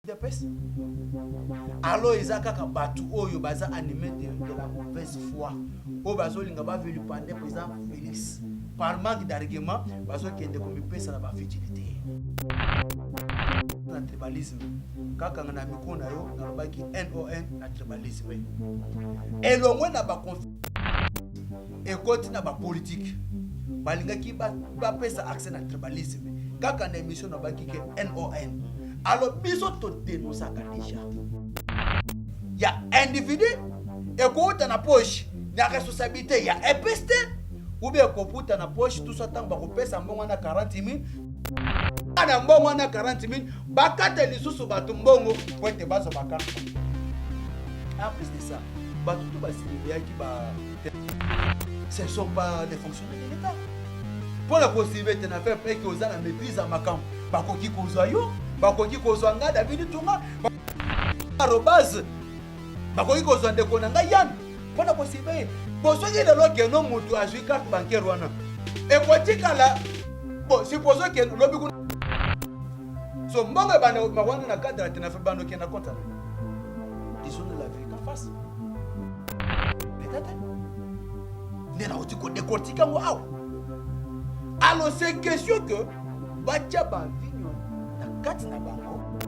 de peste. Alors ils ont kaka batu oyo baza animé de la mauvaise foi. O bazo linga ba velu pande président Félix. Par manque d'argument, bazo kende comme pesa na ba futilité. Na tribalisme. Kaka na mikona yo na baki NON na tribalisme. Et longwe na ba et côté na ba politique. Balinga ki ba pesa accès na tribalisme. Kaka na émission na baki ke NON. Alors, biso to dénoncer déjà. Il y a individu et quand tu as poche, il y a responsabilité, il y a EPST ou bien quand tu as poche tout ça tant ba ko pesa mbongo na 40 000. Ana mbongo na 40 000, bakate lisusu batu mbongo po te bazo bakana. En plus de ça, batu to basili qui ba ce ne sont pas des fonctionnaires de l'État. Pour la possibilité de faire que aux la maîtrise à makam, ba ko ki kozwa yo bakoki kozwa nga David Tunga arobase bakoki kozwa ndeko na nga Yann mpona kosibe bosoki lelo keno mutu azwi carte bancaire wana ekotikala bon supposons que lobi kuna so mbongo bana mawana na cadre tena fe bano kena compte na disons la vérité en face peut-être nena otiko décortiquer ngo aw alors c'est question que bacha ba kati na bango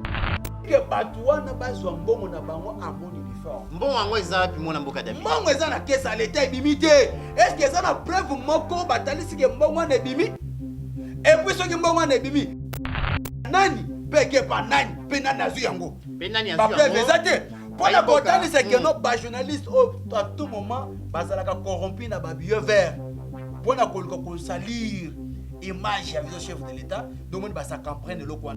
ke batu wana bazwa mbongo na bango amoni different mbongo yango eza wapi mona mboka David mbongo eza na kesa leta ebimi te est-ce que eza na preuve moko batalisi ke mbongo wana ebimi et puis soki mbongo wana ebimi nani peke pa nani pe nani azu yango pe nani azu yango ba preuve eza te mpona kotalisa ke no ba journaliste à tout moment bazalaka corrompu na ba vieux vert mpona koluka kosalir image avec le chef de l'État, donc on ça comprendre le quoi.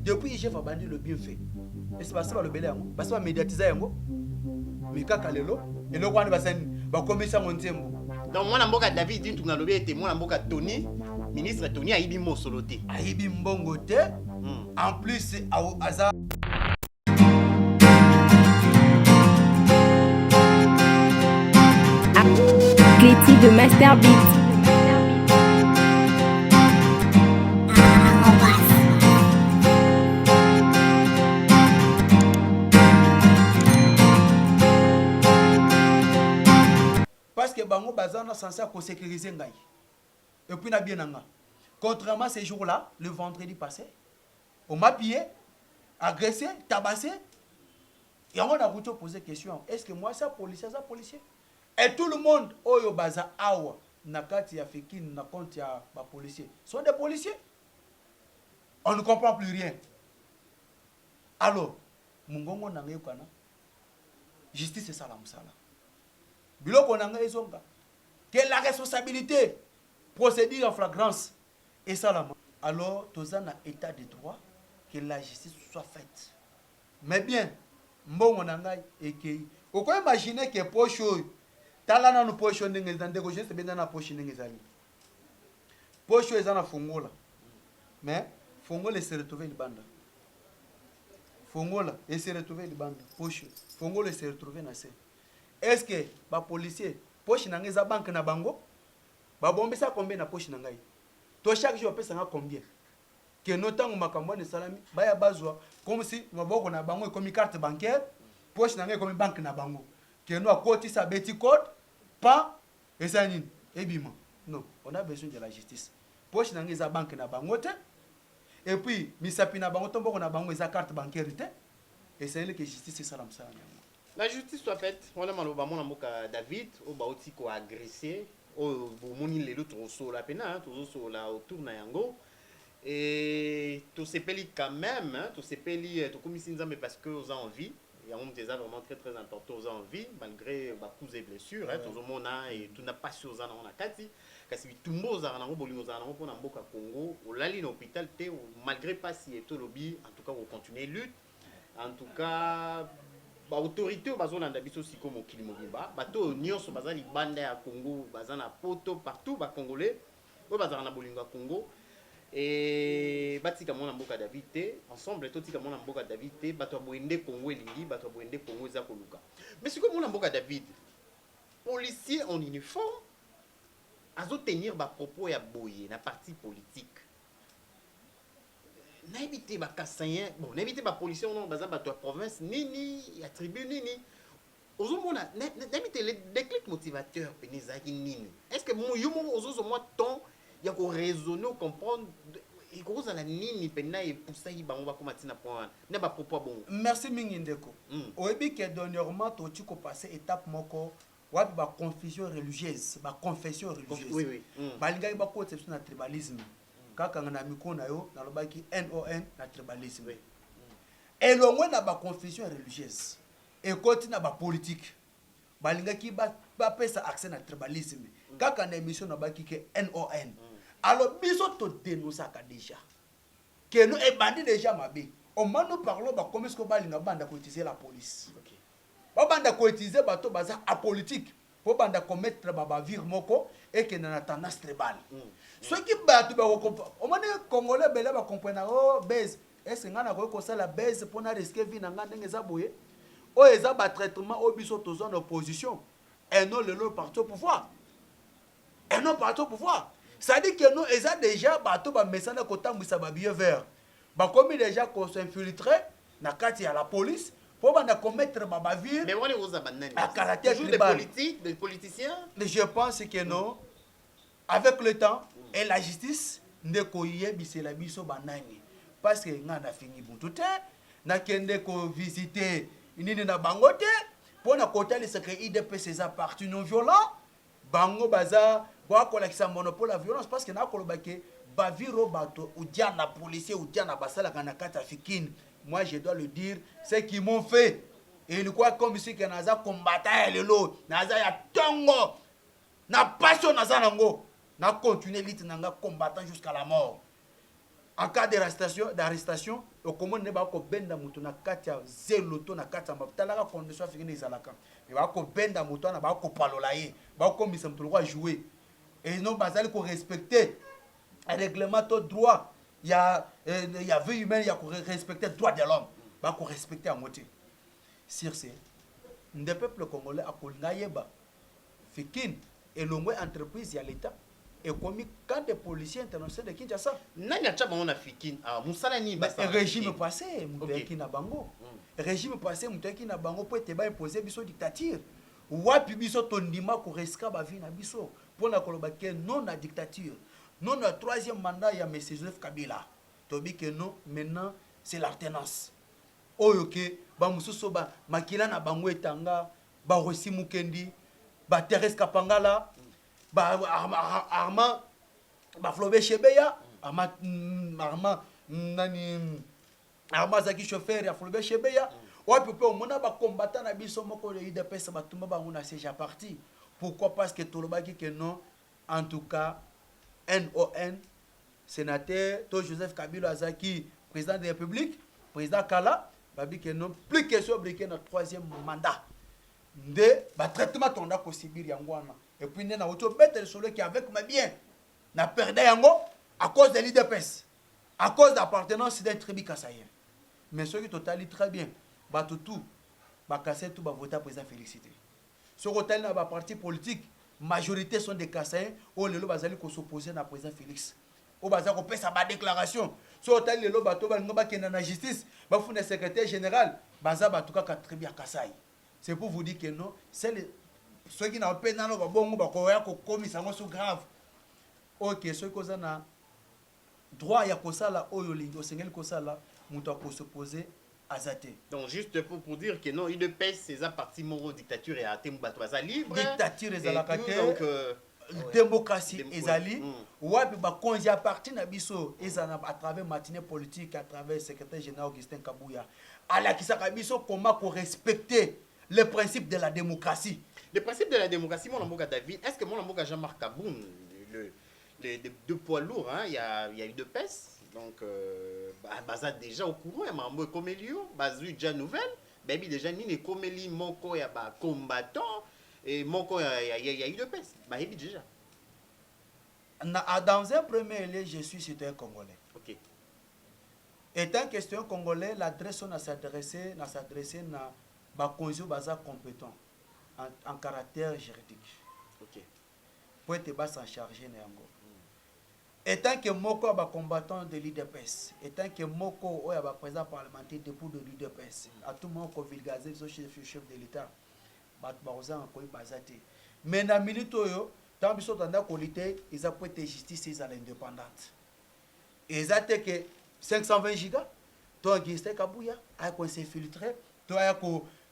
Depuis le chef a bandit le bienfait. Et c'est pas ça le belé yango, parce que médiatiser yango. Mais kaka lelo, et le quoi va commissaire montembo. Donc moi na mboka David dit tunga lobi était moi na mboka Tony, ministre Tony aibi mo soloté. Aibi mbongo te. En plus c'est aza Cléty de Master Beat. parce que bango bazana censé sécuriser ngai. Et puis na bien nanga. Contrairement à ces jours-là, le vendredi passé, on m'a pillé, agressé, tabassé. Et on a voulu poser question, est-ce que moi c'est policier, ça policier? Et tout le monde oyo baza awa nakati ya fekine na compte ya ba policier sont des policiers. On ne comprend plus rien. Alors, mungongo nanga yokana. Justice c'est ça la musala. Biloko nanga ezonga. Quelle est la responsabilité? Procéder en flagrance. Et ça là. Alors, tous en état de droit que la justice soit faite. Mais bien, mbongo nanga eke. Vous pouvez imaginer que poche tala na no poche ndenge ndeko juste benda na poche ndenge zali. Poche ezana fongola. Mais fongola se retrouver libanda. Fongola et se retrouver libanda. Poche fongola se retrouver na se. Est-ce que ba policier poche na ngeza banque na bango ba bombesa combien na poche na ngai to chaque jour pesa nga combien que notango makambo ne salami ba ya bazwa comme si maboko na bango comme carte bancaire poche na ngai comme banque na bango que no akoti sa beti code pas et ça nini ebima non on a besoin de la justice poche na ngeza banque na bango te et puis misapi na bango tomboko na bango eza carte bancaire te et c'est que justice ça la msala. La justice soit faite. On a maloba mon amoka David au baoti ko agressé au moni les autres sur la pena toujours sur la autour na yango et tout se peli quand même tout se peli tout comme si mais parce que aux envie il y a un des vraiment très important aux envie malgré ba coups et blessures tout le monde a et tout n'a pas sur za na kati kasi tumbo za na bolingo za na pona mboka Congo au lali na hôpital te malgré pas si et tout lobby en tout cas on continue lutte en tout cas ba autorité bazolanda biso siko mokili mobimba bato nyonso bazali banda ya Congo bazana poto partout ba congolais bo bazana na bolingo ya Congo et batika mona mboka David te ensemble totika mona mboka David te bato boende Congo elingi bato boende Congo za koluka mais siko mona mboka David policier en uniforme azo tenir ba propos ya boye na parti politique na évité ba kassayen bon na évité ba policier non baza ba province nini ya tribu nini ozomona na évité le déclic motivateur penezaki nini est-ce que mo yo mo ozozo moi temps ya ko raisonner comprendre et cause la nini pena et poussaki bango ba koma tina point ne ba propos bon merci mingi ndeko oyebi ke dernièrement toti ko passer étape moko wapi ba confusion religieuse ba confession religieuse oui balingaki ba conception na tribalisme kaka na miko na yo na lobaki NON na tribalisme elongwe na ba confession religieuse et koti na ba politique balingaki ba pesa accès na tribalisme kaka na émission na baki ke NON alors biso to dénonçaka déjà que nous ebandi déjà mabe au moment nous parlons ba comment est-ce que balinga banda ko utiliser la police ba banda ko utiliser bato baza apolitique po banda commettre ba vir moko et que na tendance tribal ceux qui bato ba ko au moment congolais bela ba comprendre oh base est-ce ngana ko sala base pour na risquer vie na nganda ngeza boye o eza ba traitement au biso to zone opposition et non le parti au pouvoir et non parti au pouvoir. Ça dit que nous, ils ont déjà bateau ba mesana kota mbisa ba billet vert. Ba comme déjà qu'on s'infiltrer na kati ya la police pour ba commettre ba bavir. Mais on est aux abanani. À caractère toujours tribal. des politiques, des politiciens. Mais je pense que non avec le temps et la justice ndeko yebisela biso banani parce que ngana fini buntu te na kende ko visiter nini na bangote pour na kota les secrets IDP ces partis non violents bango baza boakola kisa monopole la violence parce que na kolobake baviro bato ou dia na policier ou dia na basala kana kata fikine. Moi je dois le dire c'est qu'ils m'ont fait et il quoi comme si que naza combattant lelo naza ya tongo na passion naza nango na continuer lutte nanga combattant jusqu'à la mort en cas d'arrestation au comment ne ba ko benda mutu na kati ya zeloto na kati ya mapitala ka condition fikine izalaka et ba ko benda mutu na ba ko palola ye ba ko misa mutu ko jouer et non basali ko respecter un règlement de droit il y a vie humaine il y a ko respecter droit de l'homme ba ko respecter en moitié sur ce le peuple congolais a kolinga yeba fikine et l'ongwe entreprise ya l'état et comme quand des policiers internationaux de Kinshasa nani acha bango na fikine ah musala ni ba régime passé mutaki na bango régime passé mutaki na bango pour te ba imposer biso dictature wapi biso tondima ko reska ba vie na biso pour na koloba ke non na dictature non na troisième mandat ya M. Joseph Kabila tobi que non maintenant c'est l'alternance oyo ke ba mususu ba makila na bango etanga ba Rossi Mukendi ba Thérèse Kapangala ba Armand ba Flobé Chebeya Armand nani Armand Zaki chauffeur ya Flobé Chebeya wapi pe omona ba combattant na biso moko de UDPS batumba bango na siège à parti pourquoi parce que tolobaki que non en tout cas NON sénateur to Joseph Kabila Azaki président de la République président Kala babi que non plus question briquer notre troisième mandat de ba traitement tonda ko sibir yangwana et puis na auto bête le solo qui avec ma bien na perdre yango à cause de l'IDPS à cause d'appartenance des tribus kassaïens mais ceux qui totalement très bien ba tout ba kasser tout ba voter président félicité ce hôtel na ba parti politique majorité sont des kassaïens ou le lo bazali ko s'opposer na président Félix o baza ko pesa ba déclaration ce hôtel le lo bato ba ngoba kena na justice ba funda secrétaire général baza ba tout ka tribu ya Kasai c'est pour vous dire que non c'est les ceux qui n'ont pas dans le bon ba ko ya ko komisa ngo so grave OK ceux qui ont na droit ya ko sala oyo lingo sengel ko sala muto ko s'opposer azate. Donc juste pour dire que non, il ne pèse ces partis moraux dictature et à Tembaza libre. Dictature et zalakate. Donc démocratie ezali wapi ba konzi à parti na biso ezana à travers matinée politique à travers secrétaire général Augustin Kabuya ala kisaka biso comment pour respecter les principes de la démocratie. Le principe de la démocratie mon amboka David, est-ce que mon amboka Jean-Marc Kaboun les deux poids lourds hein, il y a eu deux pèses. Donc, baza déjà au courant, mais comme il y déjà nouvelle, baby déjà ni les comme il moko ya ba combattant et moko ya eu de peste, baby déjà. Dans un premier lieu, je suis citoyen congolais. OK. Étant question congolais, l'adresse on a s'adresser na ba konzo baza compétent en caractère juridique. OK. Pour être bas s'en charger na yango. Étant que Moko est combattant de l'IDPS, étant que Moko est président parlementaire depuis de l'IDPS, à tout moment qu'on vulgarise le chef de l'État, mais dans le militaire, tant que nous avons ils ont été justice à l'indépendante. Et ils ont que 520 gigas, donc ils ont s'infiltrer,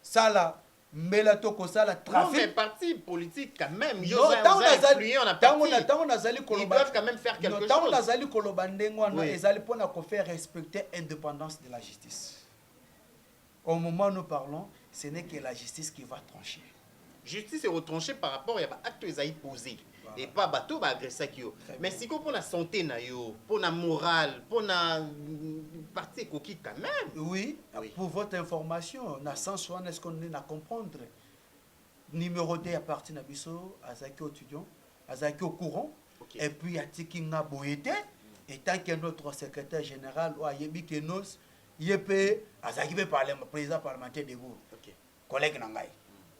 ça melato ko sala trafic. Non, mais parti politique quand même. Ils doivent quand même faire quelque chose. Tant nazali koloba ndengwana ezali pona ko faire respecter l'indépendance de la justice. Au moment où nous parlons, ce n'est que la justice qui va trancher. Justice est retranchée par rapport à l'acte qu'ils ont posé. Et pas bateau va agresser qui yo. Mais si pour la santé na yo, pour la morale, pour la partie coquille quand même. Oui, pour votre information, na sens où est-ce qu'on est à comprendre. Numéro 2 à partir nabiso, azaki étudiant, azaki au courant, et puis atiki nga boyete, et tant que notre secrétaire général ou ayebi que nos yep azaki be parler président parlementaire de vous. Collègue nangai.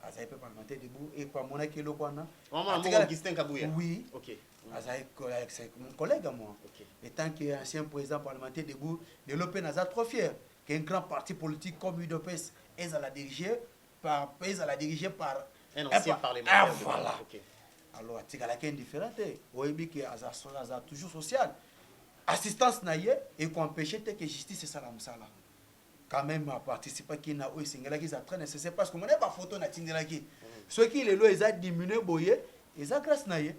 Azaki be parlementaire debout et pas mon akelo kwana. Augustin Kabouya. Oui. OK. Azaki c'est mon collègue à moi. Et tant que ancien président parlementaire debout, de l'OP naza trop fier qu'un grand parti politique comme UDPS est à la diriger par un ancien parlementaire. Voilà. Alors atikala ken différente. Oyebi que aza toujours social. Assistance naie et qu'on empêcher que justice ça la musala. Quand même à participer qui na o singela qui ça très nécessaire parce que mon pas photo na tindela qui ceux qui les lois ils a diminué boyer ils a grâce naie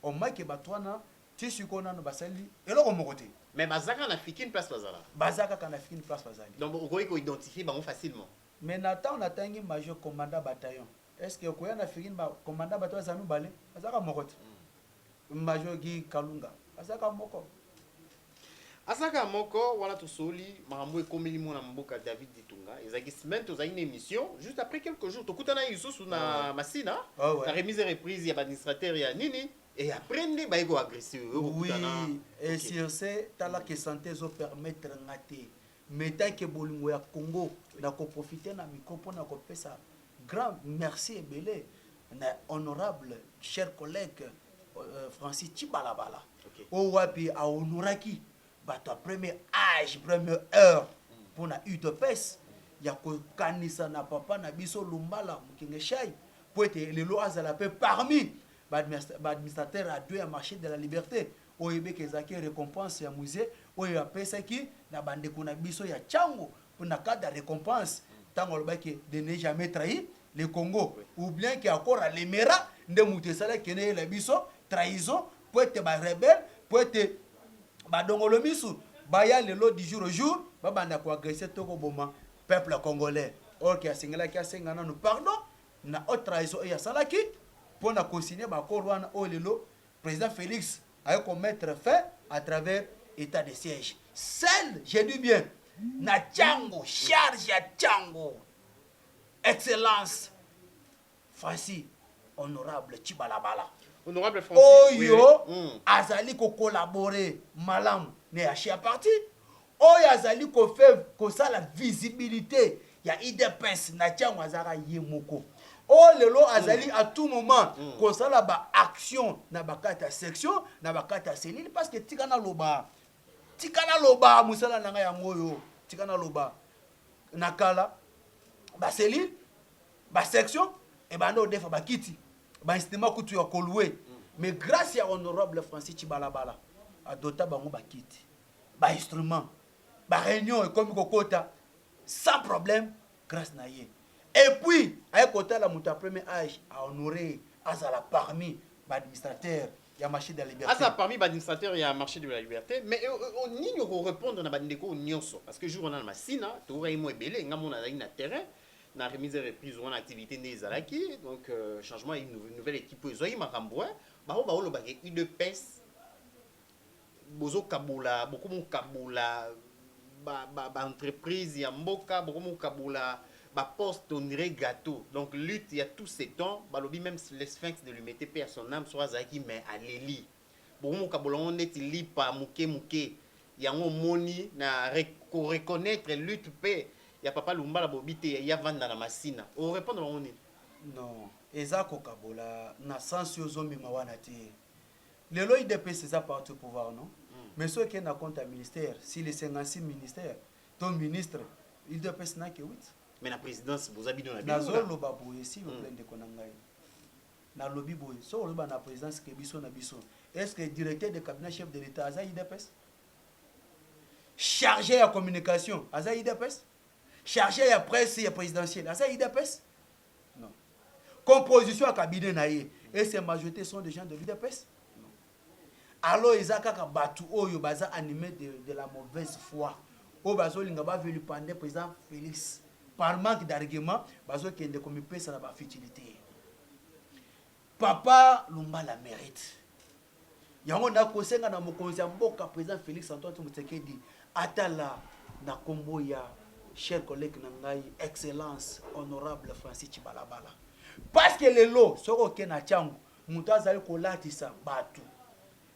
on m'a que batwana tissu qu'on a no basali et là on côté mais bazaka na fiki une place bazala bazaka kana fiki une place bazali donc vous voyez qu'on identifie ba facilement mais Nathan on attend major commandant bataillon est-ce que ko yana fiki ba commandant bataillon zami balé bazaka mokote major Guy Kalunga bazaka moko Asaka moko wala tosoli makambo ekomeli mona mboka David Ditunga ezaki semaine tozali une émission juste après quelques jours tokutana isusu na Masina la remise et reprise ya administrateur ya nini et après ne ba ego agressé oui et sur ce tala que santé zo permettre ngate meta que bolingo ya Congo na ko profiter na micro pona ko pesa grand merci ebele na honorable cher collègue Francis Chibalabala o wapi a honoraki bato premier âge première heure pour na UDPS ya ko kanisa na papa na biso lumbala mukinge shai pour être le loi azala pe parmi administrateur à deux à marché de la liberté oyebe ke zaki récompense ya musée oyo apesa ki na bande kuna biso ya chango pour na cadre de récompense tango lobaki de ne jamais trahi le Congo ou bien qui encore à l'Emera de mutesala kene la biso trahison pour être ba rebelle pour être badongolo misu baya lelo du jour au jour babanda ko agresser toko boma peuple congolais or ki asengela ki asengana no pardon na autre trahison ya salaki pour na consigner ba ko rwana o lelo président Félix a commettre fait à travers état de siège seul j'ai dit bien na Tchango charge ya Tchango excellence Fassi honorable Chibalabala honorable Francis oyo azali ko collaborer malam ne achia parti oyo azali ko faire ko ça la visibilité ya IDPS na Tchango azara yemoko o lelo azali à tout moment ko ça la ba action na bakata section na bakata cellule parce que tikana loba musala nanga ya ngoyo tikana loba nakala ba cellule ba section et ba no defa ba kiti ba instrument kutu ya kolwe mais grâce à honorable Francis Chibalabala adota bango ba kiti ba instrument ba réunion comme kokota sans problème grâce na ye et puis ay kota la muta premier âge à honorer azala parmi ba administrateur ya marché de la liberté asa parmi ba administrateur ya marché de la liberté mais on ni nous répondre na ba ndeko nyonso parce que jour on a masina to raimo ebele ngamona na terrain na remise et reprise on activité nezalaki donc changement une nouvelle équipe ezoyi makamboa ba lo ba UDPS bozo kabula beaucoup mon kabula ba entreprise ya mboka beaucoup mon kabula ba poste on dirait gâteau donc lutte il y a tous ces temps ba lobi même les sphinx de l'humanité perd son âme soit zaki mais aleli beaucoup mon kabula on est li pa muke ya moni na reconnaître lutte paix ya papa lumbala bobite ya vanda na masina on répondre on non ezako kabola na sens yo zomima wana te Les lois IDPS, c'est ça parti au pouvoir, non? Mais ceux qui ont un compte à ministère, si les 56 ministères, ton ministre, IDPS n'a que 8. Mais la présidence, vous habitez dans la Nazo ville. loba boye si le plein de konangai. Na lobby boye. So loba na présidence que biso na biso. Est-ce que le directeur de cabinet chef de l'État a IDPS? Chargé à communication, a IDPS? Chargé à presse et présidentielle, a IDPS? Non. Composition à cabinet naïe. Et ces majorités sont des gens de l'IDPS? Non. Alors ils ont battu oyo baza animé de la mauvaise foi. O bazo lingaba venu pendant président Félix. Par manque d'arguments, bazo kende comme pesa na ba futilité. Papa Lumba la mérite. Yango na kosenga na mokonzi ya mboka président Félix Antoine Tshisekedi atala na kombo ya cher collègue na ngai excellence honorable Francis Chibalabala. Parce que les lots soko ke na changu mutu azali kolatisa batu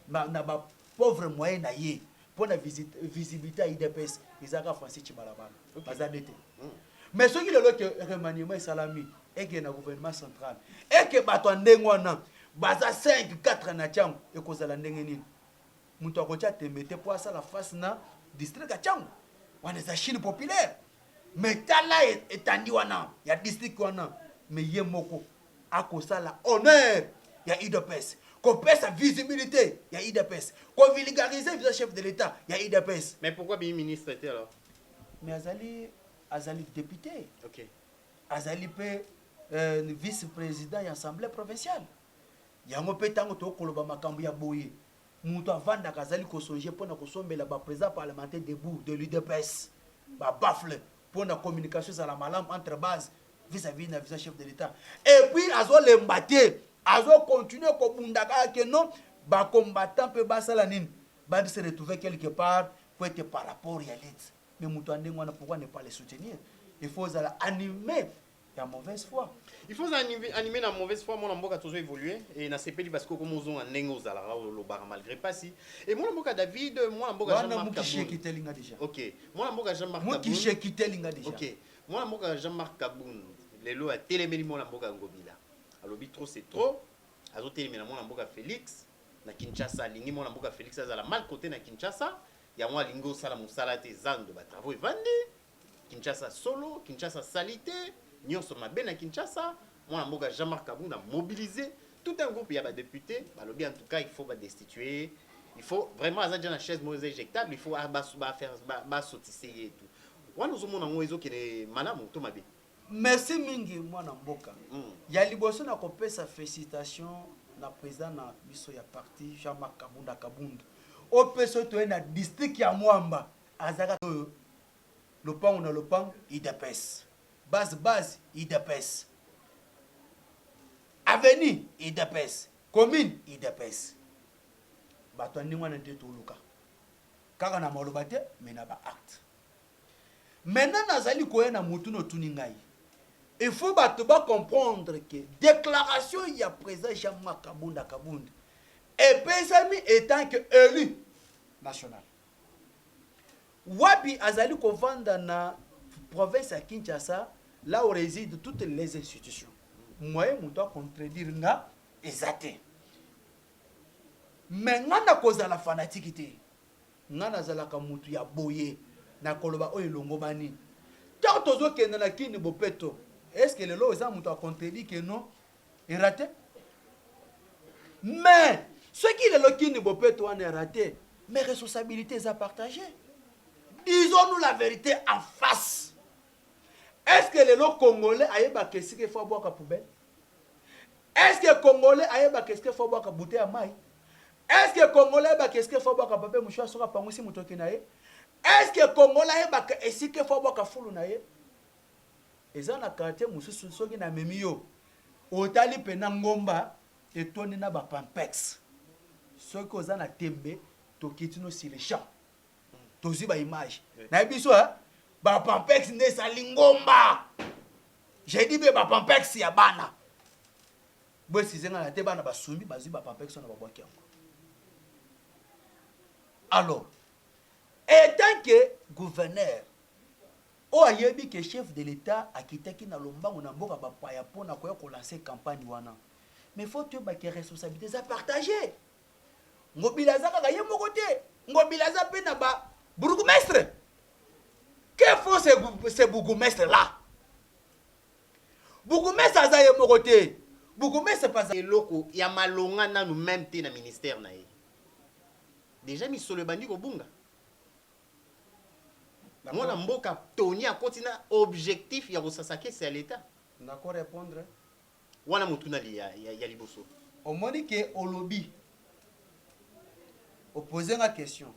na ba pauvre moyen na ye pour la visibilité à IDPS Isaka Francis Chibalabala. Bazadete. Mais ce qui est là que remaniement salami et que le gouvernement central et que bato ndengwana baza 5 4 na changu et ko zala ndenge nini muto akocha temete pour ça la face na district changu wana za Chine populaire mais tala etandi wana ya district wana mais ye moko akosala honneur ya IDPS ko pesa visibilité ya IDPS ko vulgariser le chef de l'État ya IDPS. Mais pourquoi bien ministre était alors? Mais azali député. OK. Azali pe vice-président de l'Assemblée provinciale. Yango pe tango to koloba makambo ya boye. Muto avanda kazali ko songer pona ko sombela ba président parlementaire debout de l'UDPS. Ba bafle pona communication sur la malam entre base vis-à-vis na chef de l'État. Et puis azo lembaté, azo continuer ko bundaka que non ba combattant pe basala nini. Ba se retrouver quelque part pour être par rapport à l'élite. Mais Moutouandengwana, pourquoi ne pas les soutenir? Il faut animer la mauvaise foi. Il faut animer la mauvaise foi. Mon amboka a toujours évolué. Et na CPL parce que comme on a un nengo zalara le bar malgré pas si. Et mon amboka David, moi amboka Jean-Marc Kaboun. Déjà. OK. Moi amboka Jean-Marc Kaboun. Moi qui j'ai quitté linga déjà. OK. Moi amboka Jean-Marc Kaboun. Les lois à téléméli mon amboka ngobila. Alobi trop c'est trop. Azo téléméli mon amboka Félix na Kinshasa lingi mon amboka Félix azala mal côté na Kinshasa. Ya moi lingo sala musala te zando ba travaux vandi Kinshasa solo Kinshasa salité nyonso mabe na Kinshasa moi mboka Jean-Marc Kaboun a mobilisé tout un groupe ya ba député ba lobi en tout cas il faut ba destituer il faut vraiment azadja na chaise mauvaise éjectable il faut ba faire ba sautisser et tout wana uzomona ngo ezo kele malamu to mabe. Merci mingi mwana mboka ya liboso na kopesa félicitation na président na biso ya parti Jean-Marc Kabunda Kabunda au peso to na district ya Mwamba azaka le pan na le pan IDPS base IDPS avenue IDPS commune IDPS bato ndingwa na te toluka kaka na maloba te mais na ba acte maintenant nazali koya na mutu no tuningai il faut bato ba comprendre que déclaration ya président Jean-Marc Kabunda Kabunda et Pesami étant que élu national. Wabi azali kovanda na province à Kinshasa, là où résident toutes les institutions. Moi, je dois contredire nga exacté. Mais ngana koza la fanatique. Ngana zala kamutu ya boye na koloba oyo longobani. Tant tozo kenda na kini bopeto. Est-ce que le lo za mutu a contredit que non? est raté. Mais ce qui est le qui ne peut pas être raté, mes responsabilités sont partagées. Disons-nous la vérité en face. Est-ce que les Congolais aïeba qu'est-ce qu'il faut boire à poubelle? Est-ce que les Congolais aïeba qu'est-ce qu'il faut boire à bouteille à maille? Est-ce que les Congolais aïeba qu'est-ce qu'il faut boire à papier mouchoir sur la pangoussi moutoki naïe? Est-ce que les Congolais aïeba qu'est-ce qu'il faut boire à foulou naïe? Et ça na quartier moussou soki na memio. Otali pena ngomba et toni na ba pampex. Soki oza na tembe tokitino sur les champs. Tozi ba image. Na biso hein? Ba pampex ne sa lingomba. J'ai dit ba pampex ya bana. Bo si zenga na te bana ba sumbi bazui ba pampex na ba boaki yango. Alors, étant que gouverneur o ayebi que chef de l'État a quitté qui na lombango na mboka ba paya pona ko lancer campagne wana. Mais faut que ba que responsabilité ça partager. ngobila za kaka ye moko te ngobila za pe na ba bourgmestre que font ces bourgmestres là bourgmestre aza ye moko te bourgmestre pas eloko ya malonga nanu même te na ministère na ye déjà misolo ebandi kobunga mwana mboka toni akoti na objectif ya kosasa kese ya l'état nako répondre wana motuna ya liboso omoni ke olobi opposer nga question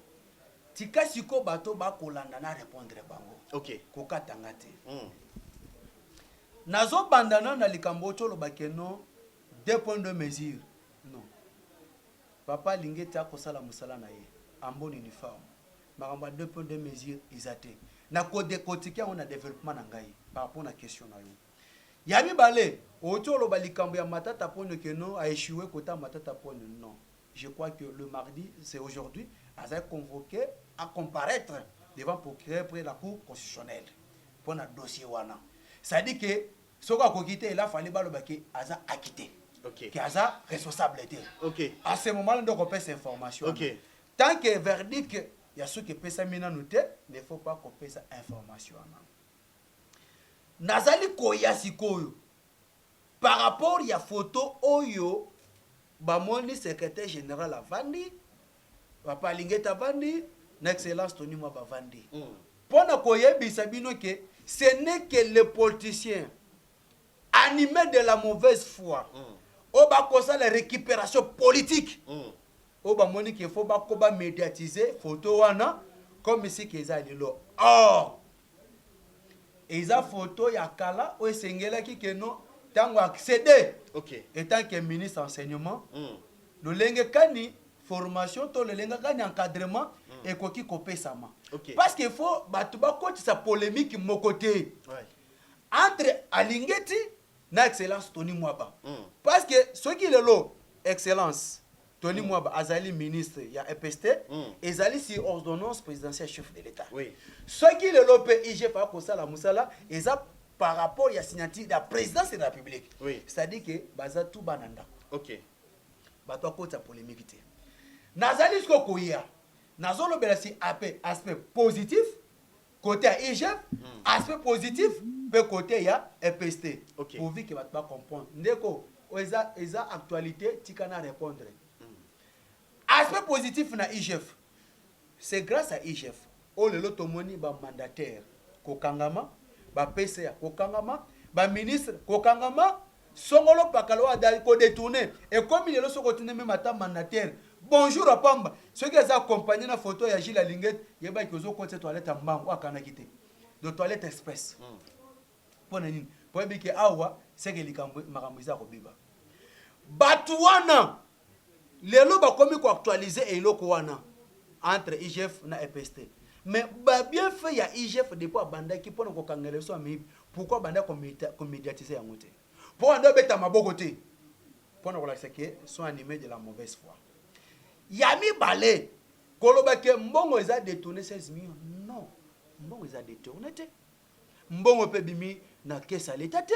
tika siko bato bakolanda na répondre bango ok kokatanga te nazobandana na likambo tolobake no 2 points de mesure non papa alingi te akosala mosala na ye amboni uniforme makambo ya 2 points de mesure eza te nakodekotiki yango na développement na ngai par rapport na question na yo ya mibale oti oloba likambo ya matata pone ke no aéchoué kota matata pone non je crois que le mardi c'est aujourd'hui aza convoqué à comparaître devant procureur près la cour constitutionnelle pour na dossier wana ça dit que soka kokite il a fallu baloba ke aza acquitté ok que aza responsable te ok à ce moment là donc on peut cette information ok tant que verdict il y a ceux qui pesa mina noté ne faut pas qu'on pesa information nazali koya sikoyo par rapport ya photo oyo bamoni secrétaire général avandi papa alingeta avandi na excellence Tony Mwaba avandi pona koyebisa bino ke ce n'est que les politiciens animés de la mauvaise foi o bakosa la récupération politique o bamoni ke faut bakoba médiatiser photo wana comme ici keza lelo or eza photo ya kala o esengelaki ke no tango accéder ok étant que ministre enseignement lolenge kani formation to lolenge kani encadrement ekoki kopesama ok parce que faut bato bakotisa polémique moko te ouais entre alingeti na excellence Tony Mwaba parce que soki lelo excellence Tony Mwaba azali ministre ya EPST ezali si ordonnance présidentielle chef de l'état oui soki lelo pe IGF akosala musala eza par rapport à la signature de la présidence de la République. Oui. C'est-à-dire que baza tout bananda. ok Bato akota polémique te. Nazali sko koya. Nazolo belasi aspect positif côté à IGF, aspect positif pe côté ya EPST. Ok. Pourvu que bato ba comprendre. Ndeko eza actualité tikana répondre. Aspect positif na IGF. C'est grâce à IGF. O lelo tomoni ba mandataire kokangama ba PCA kokangama ba ministre kokangama songolo pakalo adali ko détourner et comme il est so continuer même ata mandataire bonjour à pamba ceux qui ont accompagné na photo ya Gilles Linguet yeba ki ozo côté toilette mbango akana kité de toilette express pona nini po biki awa c'est que likambo makambo za ko biba batu wana lelo ba komi ko actualiser eloko wana entre IGF na EPST. Mais bah bien fait il y a IGF depuis abanda qui pour ko kangele so mi pourquoi banda ko médiatiser yango te pour ando beta maboko te pour ko la que sont animés de la mauvaise foi yami balé koloba ke mbongo eza détourné 16 millions non mbongo eza détourné te mbongo pe bimi na caisse à l'état te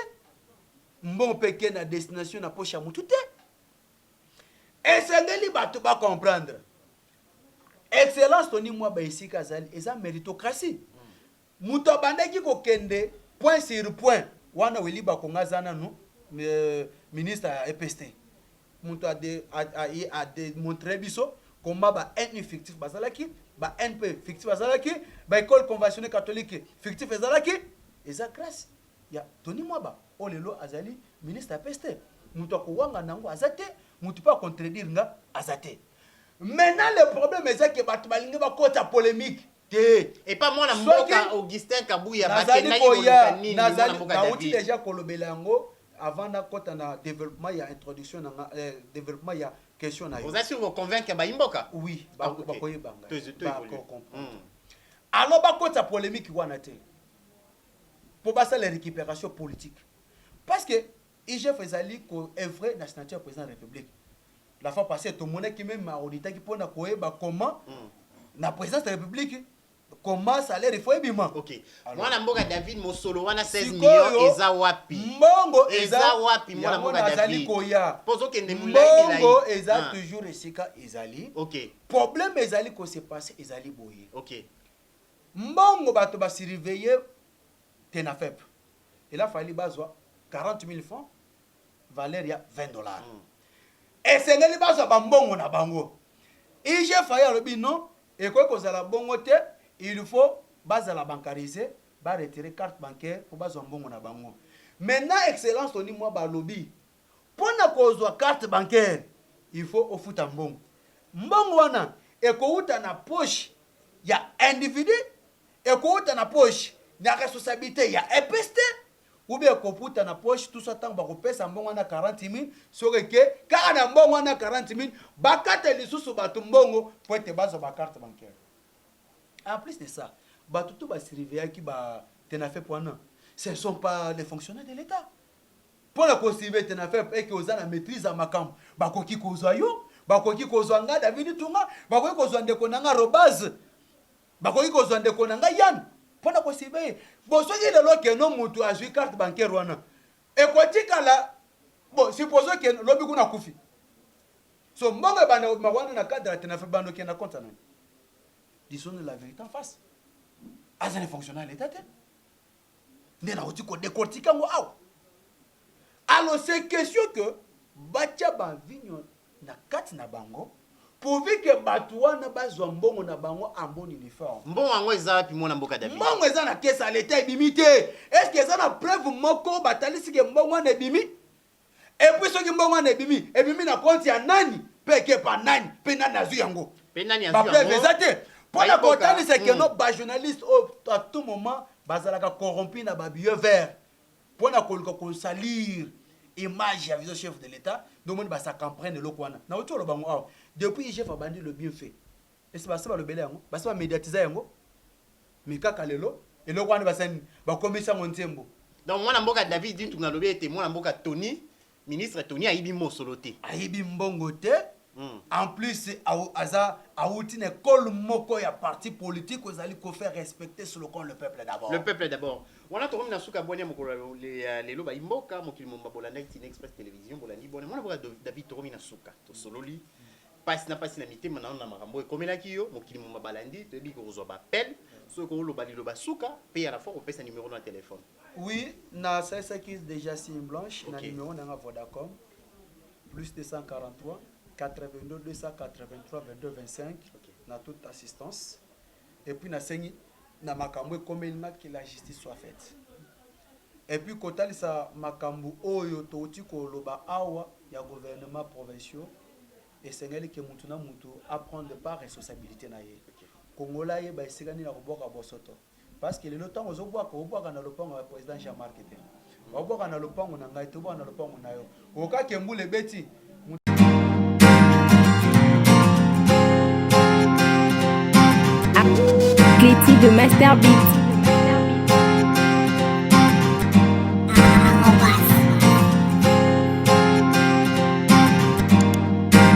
mbongo pe ke na destination na poche ya mutu te esengeli bato ba comprendre excellence Tony Mwaba ici kazali eza méritocratie muto bandaki ko kende point sur point wana weli ba konga zana no ministre ya EPST muto a démontré biso comment ba un fictif bazalaki ba NP fictif bazalaki ba école conventionnelle catholique fictif bazalaki eza grâce ya Tony Mwaba olelo azali ministre ya EPST muto ko wanga nango azate muto pas contredire nga azate. Maintenant le problème est que bato balingi ba kota polémique te et pas moi na mboka Augustin Kabuya bakena nini na mboka David déjà kolobela yango avant na kota na développement ya introduction na développement ya question na yo. Vous êtes sûr vous convaincre ba imboka oui ba koyi banga ba comprendre alors ba kota polémique wana te pour basa la récupération politique parce que IGF ezali ko œuvrer na signature président de la République. La fois passée, tout le monde qui même a audité qui peut na comment la présidence de la République comment salaire il faut ebima. OK. Mwana mboka David Mosolo wana 16 Sikoyo, millions eza wapi? Mbongo eza wapi mwana mboka David? Pozo kende mulai mbongo eza toujours esika ezali. OK. Problème ezali ko se passer ezali boye. OK. Mbongo bato ba surveiller Tenafep. Il a fallu bazwa 40 000 francs, valeur ya $20. Et c'est ngeli bazwa ba mbongo na bango. IG Faya lobi non, et quoi que la bongo te, il faut bazala bancariser, ba retirer carte bancaire pour bazwa mbongo na bango. Maintenant excellence toni moi ba lobby. Pour na kozwa carte bancaire, il faut ofuta mbongo. Mbongo wana e ko uta na poche ya individu, e ko uta na poche na responsabilité ya EPST, ou bien ko puta na poche tout ça tant ba ko pesa mbongo na 40 000 soke ke ka na mbongo na 40 000 bakate lisusu batu mbongo pour te bazo ba carte bancaire. En plus de ça, batu tout ba surveiller qui ba Tenafep point ce ne sont pas les fonctionnaires de l'État. Pour la possibilité Tenafep et que aux la maîtrise à makam ba ko ki kozwa yo ba ko ki kozwa nga David Tunga ba ko kozwa ndeko nanga Robaz ba ko ki kozwa ndeko nanga Yann. Pour la possibilité bon soki lelo ke no mutu azui carte bancaire wana e ko tikala bon supposons que lobi kuna kufi so mbongo bana mawana na cadre ya Tenafep bando ke na compte na disons la vérité en face as les fonctionnaires de l'État ndena oti ko décortiquer ngo aw alors c'est question que bacha ba vinyo na kati na bango pourvu que batu wana bazwa mbongo na bango en bonne uniforme. Mbongo yango eza wapi mwana mboka David? Mbongo eza na caisse à l'État ebimité. Est-ce que eza na preuve moko batalisi ke mbongo wana ebimi? Et puis soki mbongo wana ebimi na compte ya nani? Peke pa nani? Pe nani azu yango? Pe nani azu yango? Ba preuve eza te. Pour la kotani c'est que nos ba journalistes à tout moment bazalaka corrompu na ba billets verts. Pour na ko salir image ya vice chef de l'État, donc on va ça comprendre le quoi na autour le bango aw depuis chef a bandi le bien fait et c'est pas ça le belé yango ba ça médiatiser yango mikaka lelo et le quoi ba sen ba komisa montembo donc mwana mboka David dit tunga lobi ete mwana mboka Tony ministre Tony ayibi Mosolo te ayibi mbongo te. En plus aza aouti ne kol moko ya parti politique aux ali ko faire respecter selon le peuple d'abord. Le peuple d'abord. Wana to na suka bonia mokolo les loba imboka mokili momba bolanda Kin Express télévision bolandi bonia mwana boka David Toromi na suka to sololi passe na mitema na makambo ekomelaki yo mokili momba balandi to bi ko zo ba appel so ko loba liloba suka pe à la fois ko pesa numéro na téléphone. Oui, na ça qui déjà signe blanche na numéro na Vodacom plus 243 82 283 22 25 na toute assistance et puis na sengi na makambo comme que la justice soit faite et puis kotali sa makambo oyo toti ko loba awa ya gouvernement provinciaux et sengeli ke mutu na mutu à prendre part responsabilité na ye kongola ye ba esigani na koboka bosoto parce que le temps ozoboka na lopango ya président Jean-Marc Ete oboka na lopango na ngai to boka na lopango na yo oka kembule beti Gritty de Master Beat.